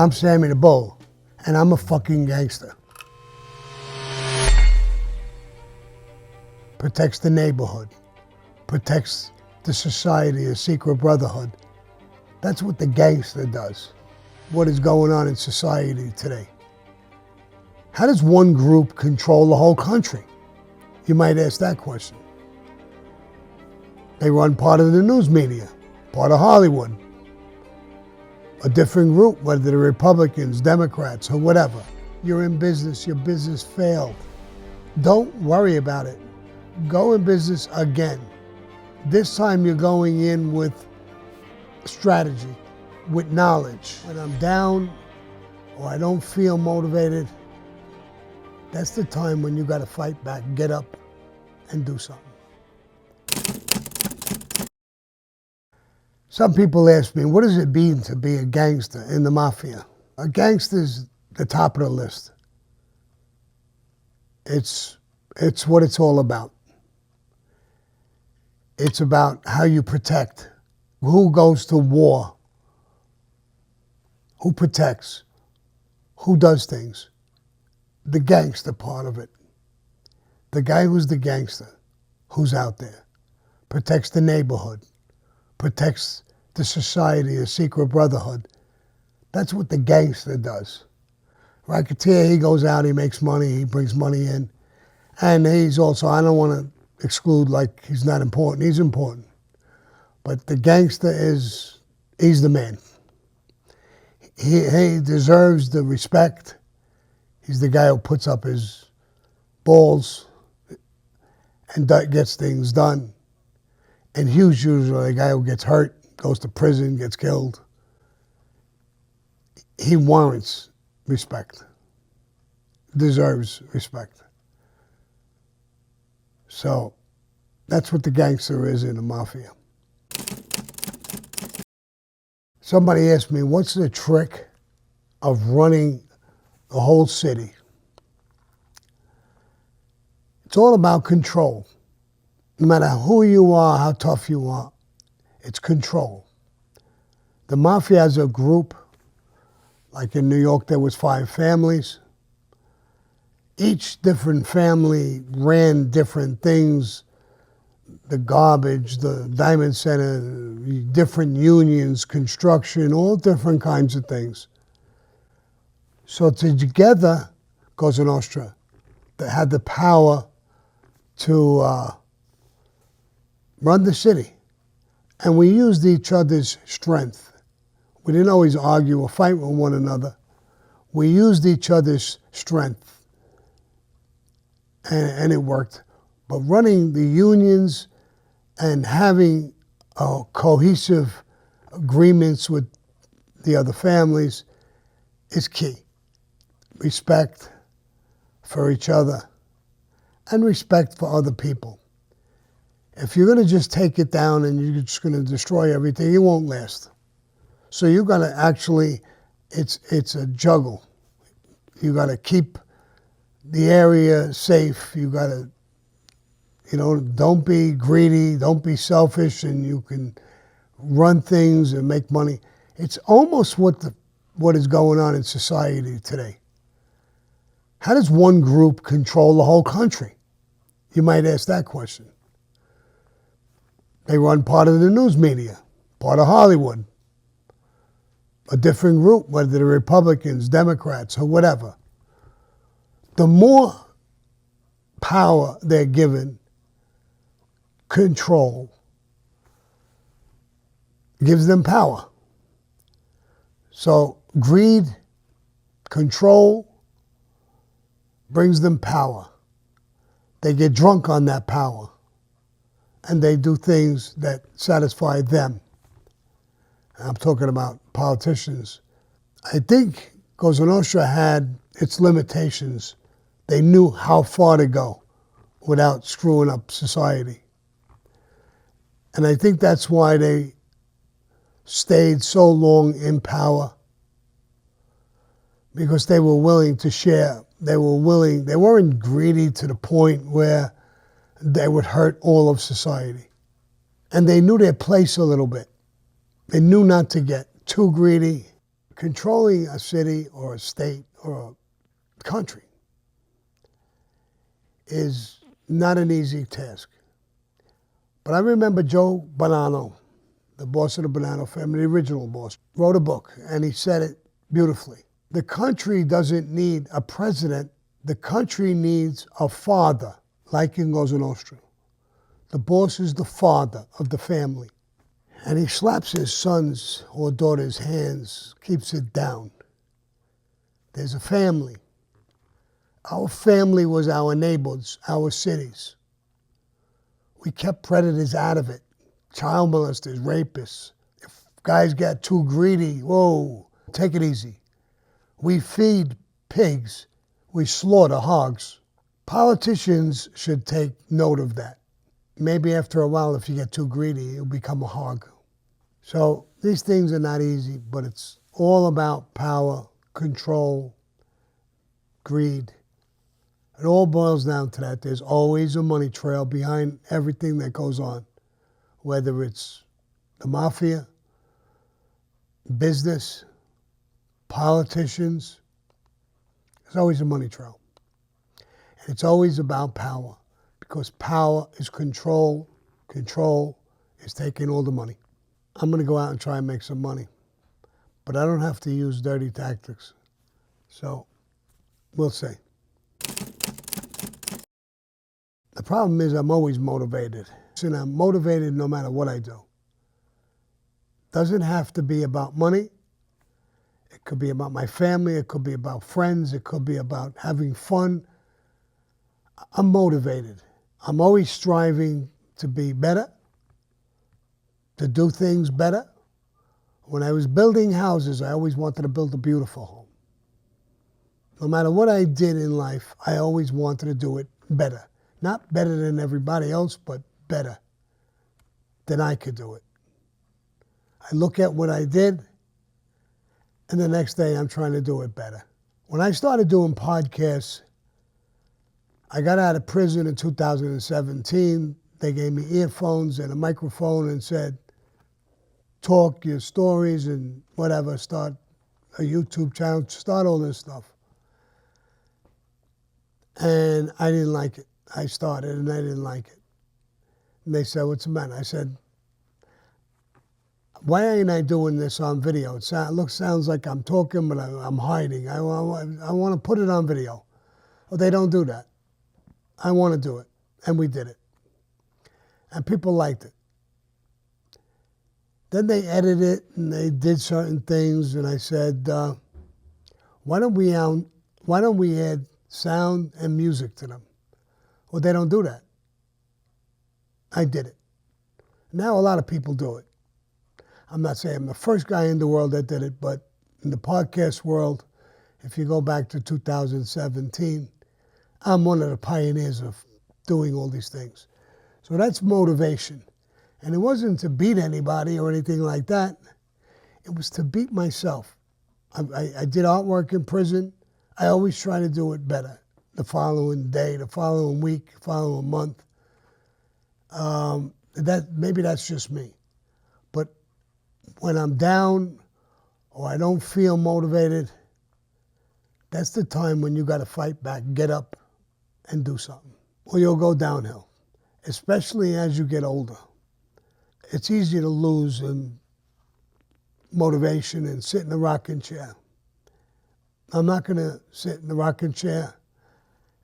I'm Sammy the Bull, and I'm a fucking gangster. Protects the neighborhood, protects the society, a secret brotherhood. That's what the gangster does. What is going on in society today? How does one group control the whole country? You might ask that question. They run part of the news media, part of Hollywood. A different group, whether they're Republicans, Democrats, or whatever. You're in business, your business failed. Don't worry about it. Go in business again. This time you're going in with strategy, with knowledge. When I'm down or I don't feel motivated, that's the time when you gotta fight back, get up and do something. Some people ask me, what does it mean to be a gangster in the mafia? A gangster's the top of the list. It's what it's all about. It's about how you protect, who goes to war, who protects, who does things. The gangster part of it. The guy who's the gangster, who's out there, protects the neighborhood, protects the society, a secret brotherhood. That's what the gangster does. Racketeer, he goes out, he makes money, he brings money in. And he's also, I don't want to exclude like he's not important, he's important. But the gangster he's the man. He deserves the respect. He's the guy who puts up his balls and gets things done. And he's usually the guy who gets hurt, goes to prison, gets killed. He warrants respect, deserves respect. So that's what the gangster is in the mafia. Somebody asked me, what's the trick of running the whole city? It's all about control. No matter who you are, how tough you are, it's control. The mafia as a group, like in New York, there was 5 families. Each different family ran different things. The garbage, the diamond center, different unions, construction, all different kinds of things. So together, Cosa Nostra, that had the power to run the city. And we used each other's strength. We didn't always argue or fight with one another. We used each other's strength. And it worked. But running the unions and having cohesive agreements with the other families is key. Respect for each other and respect for other people. If you're going to just take it down and you're just going to destroy everything, it won't last. So you got to actually, it's a juggle. You got to keep the area safe. You got to, don't be greedy, don't be selfish, and you can run things and make money. It's almost what is going on in society today. How does one group control the whole country? You might ask that question. They run part of the news media, part of Hollywood. A different group, whether they're Republicans, Democrats, or whatever. The more power they're given, control, gives them power. So greed, control, brings them power. They get drunk on that power. And they do things that satisfy them. I'm talking about politicians. I think Cosa Nostra had its limitations. They knew how far to go without screwing up society. And I think that's why they stayed so long in power, because they were willing to share. They weren't greedy to the point where they would hurt all of society. And they knew their place a little bit. They knew not to get too greedy, controlling a city or a state or a country is not an easy task. But I remember Joe Bonanno, the boss of the Bonanno family, the original boss, wrote a book, and he said it beautifully. The country doesn't need a president. The country needs a father, like in Cosa Nostra. The boss is the father of the family. And he slaps his son's or daughter's hands, keeps it down. There's a family. Our family was our neighbors, our cities. We kept predators out of it. Child molesters, rapists. If guys get too greedy, whoa, take it easy. We feed pigs. We slaughter hogs. Politicians should take note of that. Maybe after a while, if you get too greedy, you'll become a hog. So these things are not easy, but it's all about power, control, greed. It all boils down to that. There's always a money trail behind everything that goes on, whether it's the mafia, business, politicians. There's always a money trail. And it's always about power, because power is control. Control is taking all the money. I'm going to go out and try and make some money, but I don't have to use dirty tactics. So we'll see. The problem is I'm always motivated. And I'm motivated no matter what I do. Doesn't have to be about money. It could be about my family. It could be about friends. It could be about having fun. I'm motivated. I'm always striving to be better, to do things better. When I was building houses, I always wanted to build a beautiful home. No matter what I did in life, I always wanted to do it better. Not better than everybody else, but better than I could do it. I look at what I did, and the next day I'm trying to do it better. When I started doing podcasts, I got out of prison in 2017. They gave me earphones and a microphone and said, talk your stories and whatever, start a YouTube channel, start all this stuff. And I didn't like it. I started and I didn't like it. And they said, what's the matter? I said, why ain't I doing this on video? It sounds like I'm talking, but I'm hiding. I want to put it on video. Well, they don't do that. I want to do it. And we did it. And people liked it. Then they edited it and they did certain things. And I said, why don't we add sound and music to them? Well, they don't do that. I did it. Now a lot of people do it. I'm not saying I'm the first guy in the world that did it, but in the podcast world, if you go back to 2017, I'm one of the pioneers of doing all these things. So that's motivation. And it wasn't to beat anybody or anything like that. It was to beat myself. I did artwork in prison. I always try to do it better. The following day, the following week, the following month. Maybe that's just me. But when I'm down or I don't feel motivated, that's the time when you got to fight back, get up and do something. Or you'll go downhill, especially as you get older. It's easy to lose in motivation and sit in the rocking chair. I'm not going to sit in the rocking chair,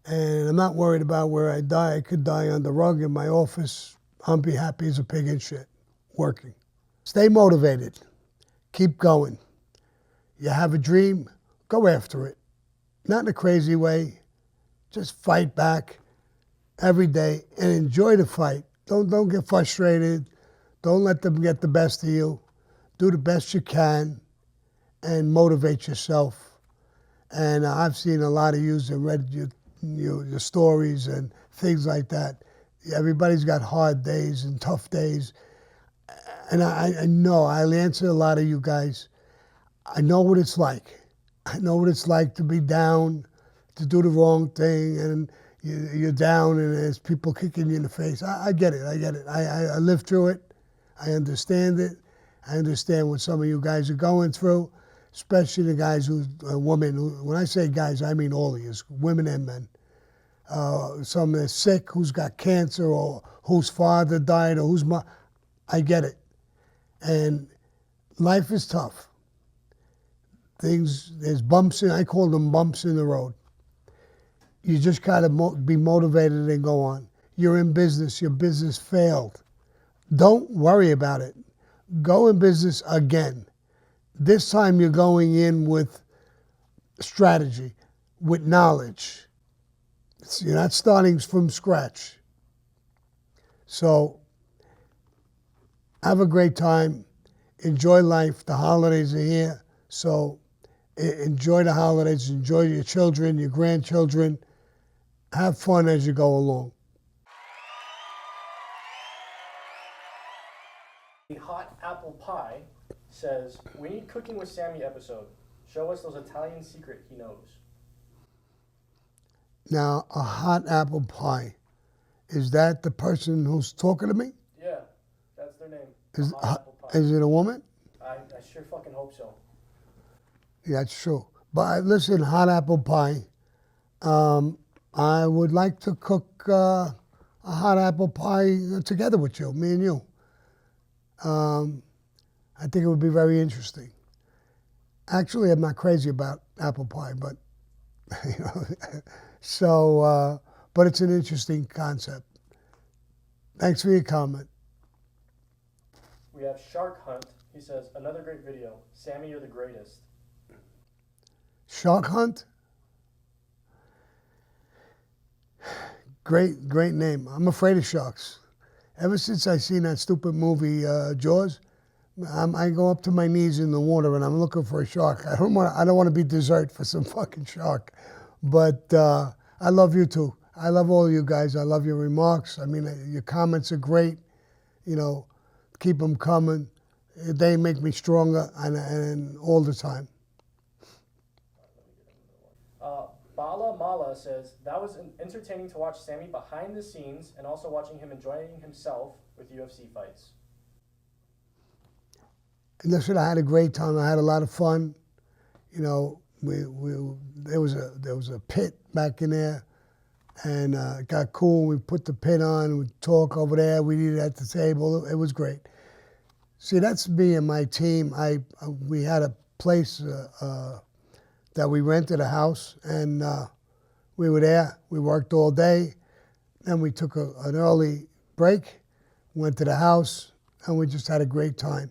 and I'm not worried about where I die. I could die on the rug in my office. I'll be happy as a pig in shit, working. Stay motivated. Keep going. You have a dream, go after it. Not in a crazy way. Just fight back every day and enjoy the fight. Don't get frustrated. Don't let them get the best of you. Do the best you can and motivate yourself. And I've seen a lot of you and read your stories and things like that. Everybody's got hard days and tough days. And I know, I'll answer a lot of you guys. I know what it's like. I know what it's like to be down, to do the wrong thing, and you're down and there's people kicking you in the face. I get it, I get it. I lived through it. I understand it. I understand what some of you guys are going through. especially the guys who, women, when I say guys, I mean all of you, women and men. Some are sick, who's got cancer, or whose father died, or whose mom. I get it. And life is tough. There's bumps I call them bumps in the road. You just got to be motivated and go on. You're in business, your business failed. Don't worry about it. Go in business again. This time you're going in with strategy, with knowledge. You're not starting from scratch. So have a great time. Enjoy life. The holidays are here. So enjoy the holidays. Enjoy your children, your grandchildren. Have fun as you go along. The Hot Apple Pie says, we need Cooking with Sammy episode. Show us those Italian secret he knows. Now, a hot apple pie, is that the person who's talking to me? Yeah, that's their name. Is, Hot Apple Pie. is it a woman? I sure fucking hope so. Yeah, that's true. But listen, hot apple pie, I would like to cook a hot apple pie together with you, me and you. I think it would be very interesting. Actually, I'm not crazy about apple pie, but you know, so but it's an interesting concept. Thanks for your comment. We have Shark Hunt. He says, another great video. Sammy, you're the greatest. Shark Hunt? Great name. I'm afraid of sharks. Ever since I seen that stupid movie, Jaws, I go up to my knees in the water and I'm looking for a shark. I don't want to be dessert for some fucking shark. But I love you too. I love all you guys. I love your remarks. I mean, your comments are great. You know, keep them coming. They make me stronger and all the time. Bala Mala says, that was entertaining to watch Sammy behind the scenes and also watching him enjoying himself with UFC fights. Listen, I had a great time. I had a lot of fun. You know, there was a pit back in there, and it got cool. We put the pit on. We talk over there. We eat at the table. It was great. See, that's me and my team. We had a place that we rented a house, and we were there. We worked all day. Then we took an early break, went to the house, and we just had a great time.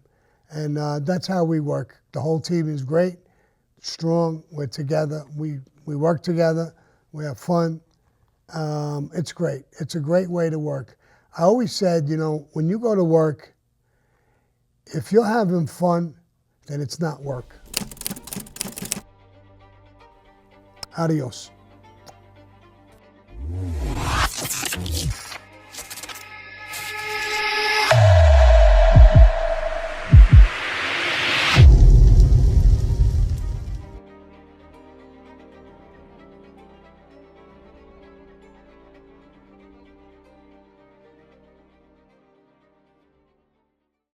And that's how we work. The whole team is great, strong. We're together. We work together. We have fun. It's great. It's a great way to work. I always said, you know, when you go to work, if you're having fun, then it's not work. Adios.